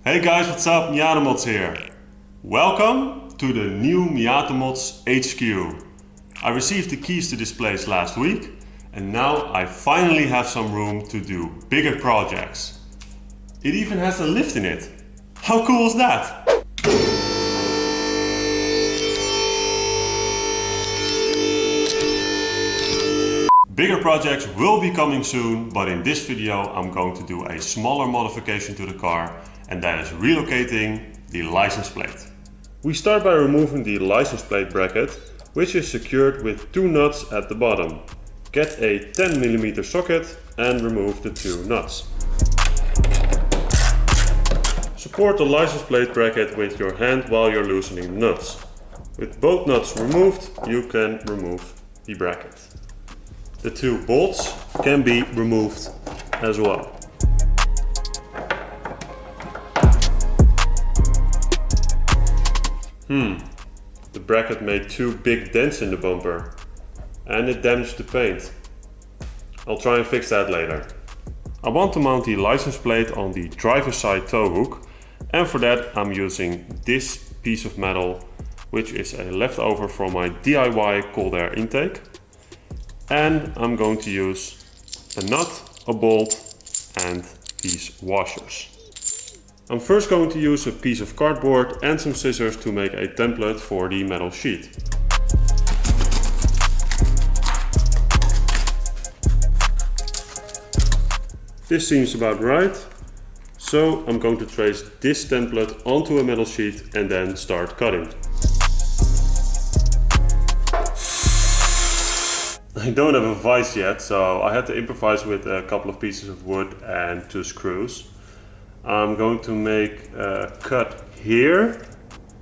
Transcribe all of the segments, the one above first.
Hey guys, what's up? MiataMods here. Welcome to the new MiataMods HQ. I received the keys to this place last week and now I finally have some room to do bigger projects. It even has a lift in it. How cool is that? Bigger projects will be coming soon, but in this video I'm going to do a smaller modification to the car, and that is relocating the license plate. We start by removing the license plate bracket, which is secured with two nuts at the bottom. Get a 10mm socket and remove the two nuts. Support the license plate bracket with your hand while you're loosening the nuts. With both nuts removed, you can remove the bracket. The two bolts can be removed as well. The bracket made two big dents in the bumper and it damaged the paint. I'll try and fix that later. I want to mount the license plate on the driver's side tow hook, and for that I'm using this piece of metal, which is a leftover from my DIY cold air intake. And I'm going to use a nut, a bolt and these washers. I'm first going to use a piece of cardboard and some scissors to make a template for the metal sheet. This seems about right, so I'm going to trace this template onto a metal sheet and then start cutting. I don't have a vise yet, so I had to improvise with a couple of pieces of wood and two screws. I'm going to make a cut here,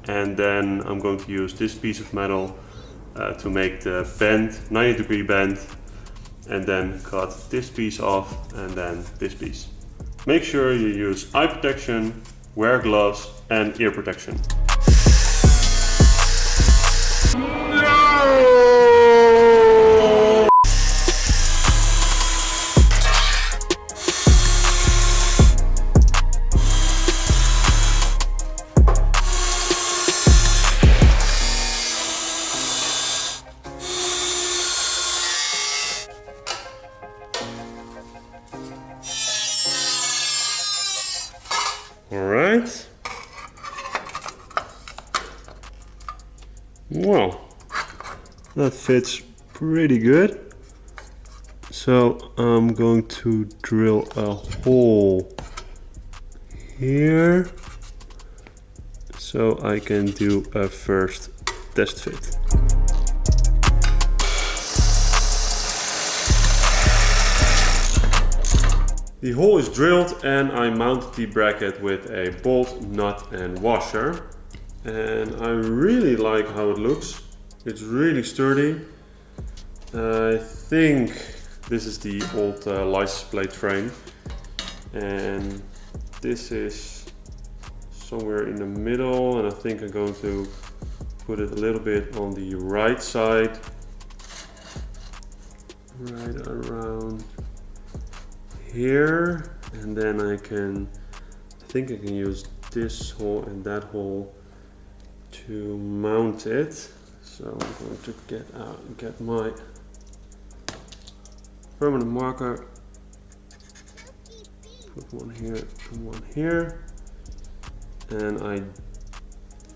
and then I'm going to use this piece of metal to make the bend, 90-degree bend, and then cut this piece off and then this piece. Make sure you use eye protection, wear gloves and ear protection. Alright. Well, that fits pretty good. So I'm going to drill a hole here so I can do a first test fit. The hole is drilled and I mount the bracket with a bolt, nut and washer. And I really like how it looks. It's really sturdy. I think this is the old license plate frame. And this is somewhere in the middle, and I think I'm going to put it a little bit on the right side. Right around here, and then I think I can use this hole and that hole to mount it. So I'm going to get my permanent marker, put one here and one here, and I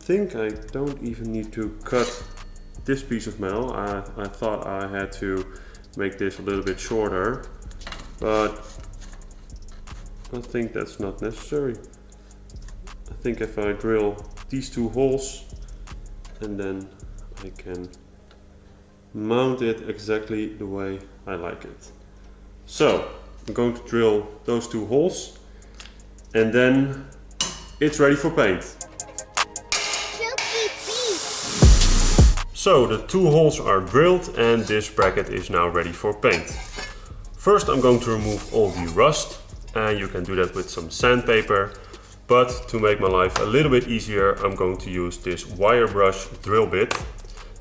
think I don't even need to cut this piece of metal. I thought I had to make this a little bit shorter, but I think that's not necessary. I think if I drill these two holes and then I can mount it exactly the way I like it. So I'm going to drill those two holes and then it's ready for paint. So the two holes are drilled and this bracket is now ready for paint. First I'm going to remove all the rust, and you can do that with some sandpaper, but to make my life a little bit easier I'm going to use this wire brush drill bit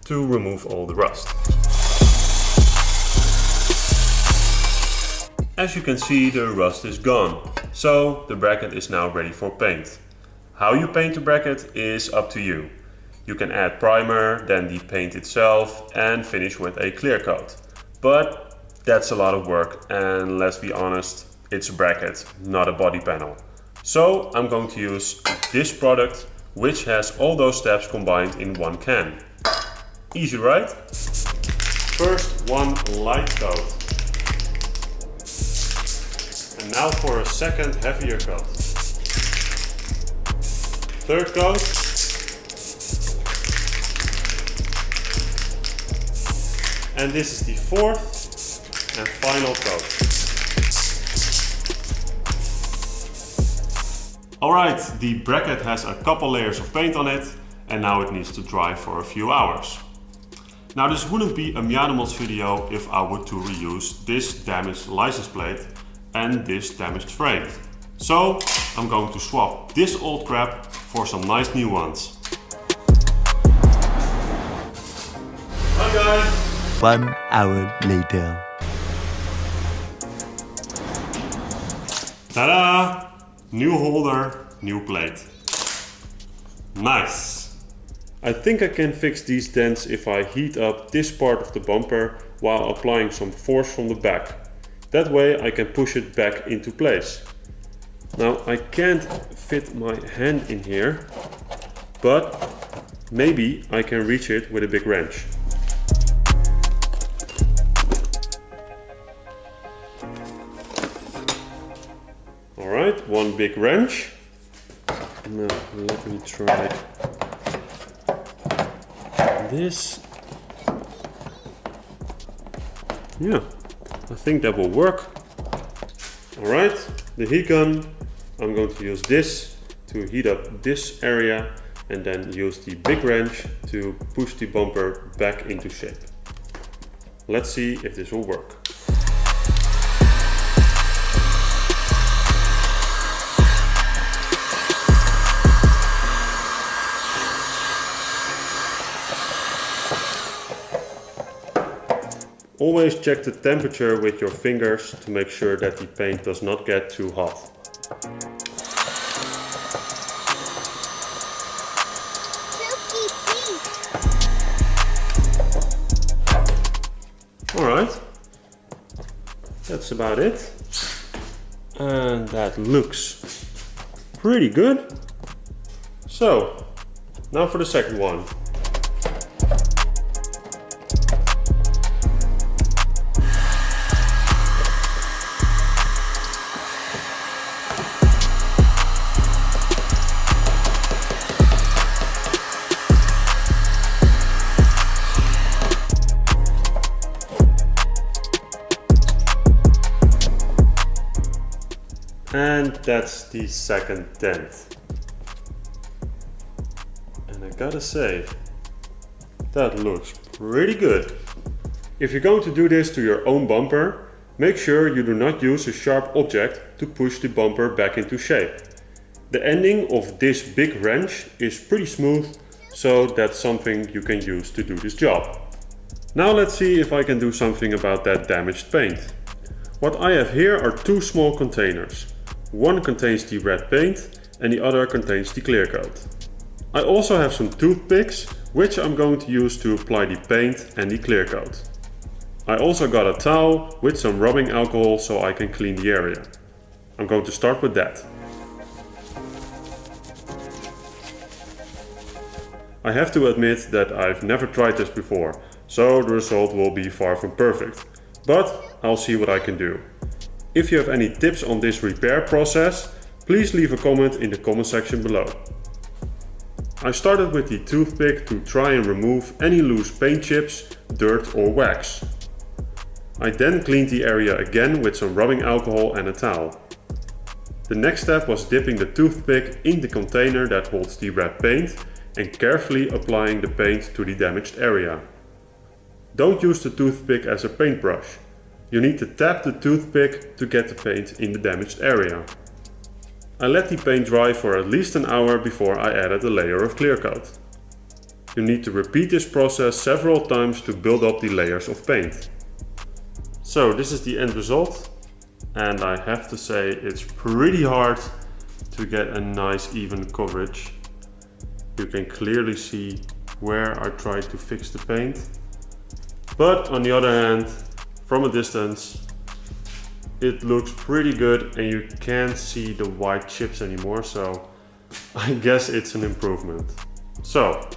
to remove all the rust. As you can see, the rust is gone, so the bracket is now ready for paint. How you paint the bracket is up to you. You can add primer, then the paint itself and finish with a clear coat. But that's a lot of work, and let's be honest, it's a bracket, not a body panel. So I'm going to use this product, which has all those steps combined in one can. Easy, right? First, one light coat. And now for a second heavier coat. Third coat. And this is the fourth and final coat. Alright, the bracket has a couple layers of paint on it and now it needs to dry for a few hours. Now this wouldn't be a MiataMods video if I were to reuse this damaged license plate and this damaged frame. So I'm going to swap this old crap for some nice new ones. Hi guys! 1 hour later. Ta-da! New holder, new plate. Nice! I think I can fix these dents if I heat up this part of the bumper while applying some force from the back. That way I can push it back into place. Now I can't fit my hand in here, but maybe I can reach it with a big wrench. Alright, one big wrench. Now let me try this. Yeah, I think that will work. Alright, the heat gun. I'm going to use this to heat up this area and then use the big wrench to push the bumper back into shape. Let's see if this will work. Always check the temperature with your fingers to make sure that the paint does not get too hot. Alright, that's about it. And that looks pretty good. So, now for the second one. And that's the second dent. And I gotta say, that looks pretty good. If you're going to do this to your own bumper, make sure you do not use a sharp object to push the bumper back into shape. The ending of this big wrench is pretty smooth, so that's something you can use to do this job. Now let's see if I can do something about that damaged paint. What I have here are two small containers. One contains the red paint and the other contains the clear coat. I also have some toothpicks, which I'm going to use to apply the paint and the clear coat. I also got a towel with some rubbing alcohol so I can clean the area. I'm going to start with that. I have to admit that I've never tried this before, so the result will be far from perfect. But I'll see what I can do. If you have any tips on this repair process, please leave a comment in the comment section below. I started with the toothpick to try and remove any loose paint chips, dirt or wax. I then cleaned the area again with some rubbing alcohol and a towel. The next step was dipping the toothpick in the container that holds the red paint and carefully applying the paint to the damaged area. Don't use the toothpick as a paintbrush. You need to tap the toothpick to get the paint in the damaged area. I let the paint dry for at least an hour before I added a layer of clear coat. You need to repeat this process several times to build up the layers of paint. So this is the end result, and I have to say it's pretty hard to get a nice even coverage. You can clearly see where I tried to fix the paint. But on the other hand, from a distance, it looks pretty good and you can't see the white chips anymore, so I guess it's an improvement. So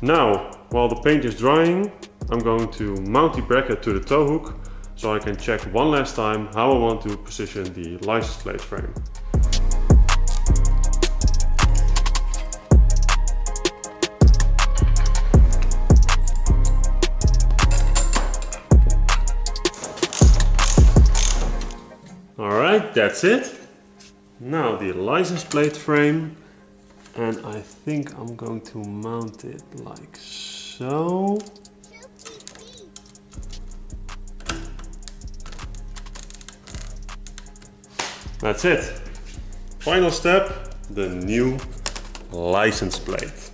now, while the paint is drying, I'm going to mount the bracket to the tow hook so I can check one last time how I want to position the license plate frame. Alright, that's it. Now the license plate frame, and I think I'm going to mount it like so. That's it. Final step, the new license plate.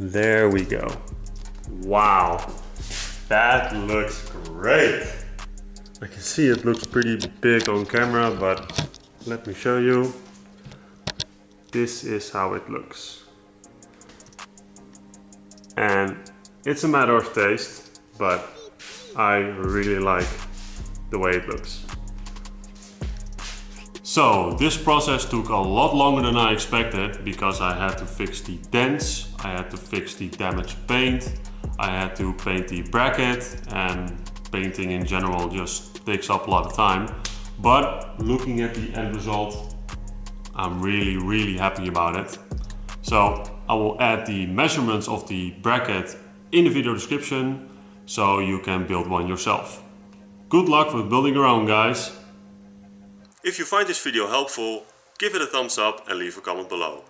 There we go. Wow, that looks great. I can see it looks pretty big on camera, but let me show you. This is how it looks. And it's a matter of taste, but I really like the way it looks. So this process took a lot longer than I expected because I had to fix the dents, I had to fix the damaged paint, I had to paint the bracket, and painting in general just takes up a lot of time. But looking at the end result, I'm really happy about it. So I will add the measurements of the bracket in the video description so you can build one yourself. Good luck with building your own, guys. If you find this video helpful, give it a thumbs up and leave a comment below.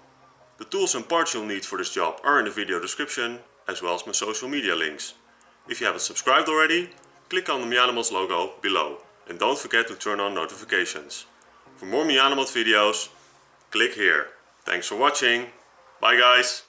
The tools and parts you'll need for this job are in the video description, as well as my social media links. If you haven't subscribed already, click on the MiataMods logo below and don't forget to turn on notifications. For more MiataMods videos, click here. Thanks for watching. Bye guys.